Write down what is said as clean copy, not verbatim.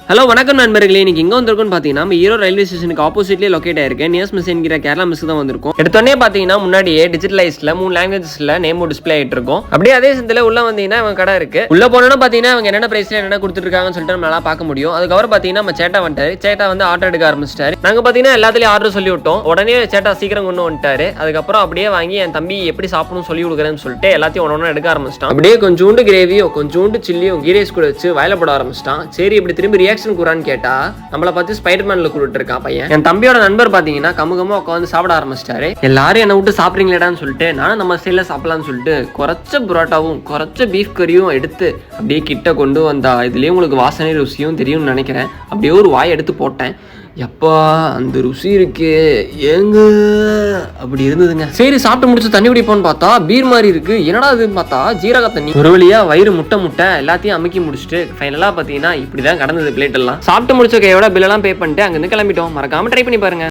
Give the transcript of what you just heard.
Hello வணக்கம் நண்பர்களே, இன்னைக்கு எங்க வந்திருக்கோம்னு பாத்தீங்கன்னா நம்ம ஈரோடு ரயில்வே ஸ்டேஷனுக்கு ஆப்போசிட்லயே லொகேட் ஆயிருக்கு நியர்ஸ் மிஸ் என்கிற கேரளா மிஸ் தான் வந்திருக்கும். எடுத்தோடனே பாத்தீங்கன்னா முன்னாடியே டிஜிட்டலைஸ்ட்ல 3 லாங்குவேஜஸ்ல நேம் டிஸ்பிளே ஆயிட்டு இருக்கும். அப்படியே அதே சந்தில உள்ள வந்தீங்கன்னா அவங்க கடை இருக்கு. உள்ள போனோம்னா பாத்தீங்கன்னா அவங்க என்னென்ன பிரைஸ்ல என்ன கொடுத்துட்டு இருக்காங்கன்னு சொல்லிட்டு நம்மளால பார்க்க முடியும். அதுக்கப்புறம் பாத்தீங்கன்னா நம்ம சேட்டா வந்துட்டாரு. சேட்டா வந்து ஆர்டர் எடுக்க ஆரம்பிச்சிட்டாரு. நாங்க பாத்தீங்கன்னா எல்லாத்துலயும் ஆர்டர் சொல்லி விட்டோம். உடனே சேட்டா சீக்கிரம் கொண்டு வந்துட்டாரு. அதுக்கப்புறம் அப்படியே வாங்கி என் தம்பி எப்படி சாப்பிடணும் சொல்லி கொடுக்குறேன்னு சொல்லிட்டு எல்லாத்தையும் ஒன்னொன்னு எடுக்க ஆரம்பிச்சிட்டான். அப்படியே கொஞ்சோண்டு கிரேவியோ கொஞ்சோண்டு சில்லியும் கீரைஸ் கூட வச்சு வாயில போட ஆரம்பிச்சிட்டான். சரி இப்படி திரும்பி ரியாக்ஷன் கூறான்னு கேட்டா நம்மள பார்த்து ஸ்பைடர்மேன்ல கூப்பிட்டு இருக்கான் பையன். என் தம்பியோட நண்பர் பாத்தீங்கன்னா கமுகமா உட்காந்து சாப்பிட ஆரம்பிச்சிட்டாரு. எல்லாரும் என்ன விட்டு சாப்பிடுறீங்களான்னு சொல்லிட்டு நானும் நம்ம ஸ்டைல சாப்பிடலாம்னு சொல்லிட்டு குறைச்ச புரோட்டாவும் குறைச்ச பீஃப் கறியும் எடுத்து அப்படியே கிட்ட கொண்டு வந்தா இதுலயே உங்களுக்கு வாசனை ருசியும் தெரியும்னு நினைக்கிறேன். அப்படியே ஒரு வாய் எடுத்து போட்டேன். எப்பா அந்த ருசி இருக்கு ஏங்க அப்படி இருந்ததுங்க. சரி சாப்பிட்டு முடிச்சு தண்ணி குடிப்போன்னு பார்த்தா பீர் மாதிரி இருக்கு. என்னடா இதுன்னு பார்த்தா ஜீரக தண்ணி. ஒரு வழியா வயிறு முட்டை எல்லாத்தையும் அமுக்கி முடிச்சுட்டு ஃபைனலா பாத்தீங்கன்னா இப்படிதான் கடந்தது பிளேட் எல்லாம். சாப்பிட்டு முடிச்ச கையோட பில் எல்லாம் பே பண்ணிட்டு அங்கிருந்து கிளம்பிட்டோம். மறக்காம ட்ரை பண்ணி பாருங்க.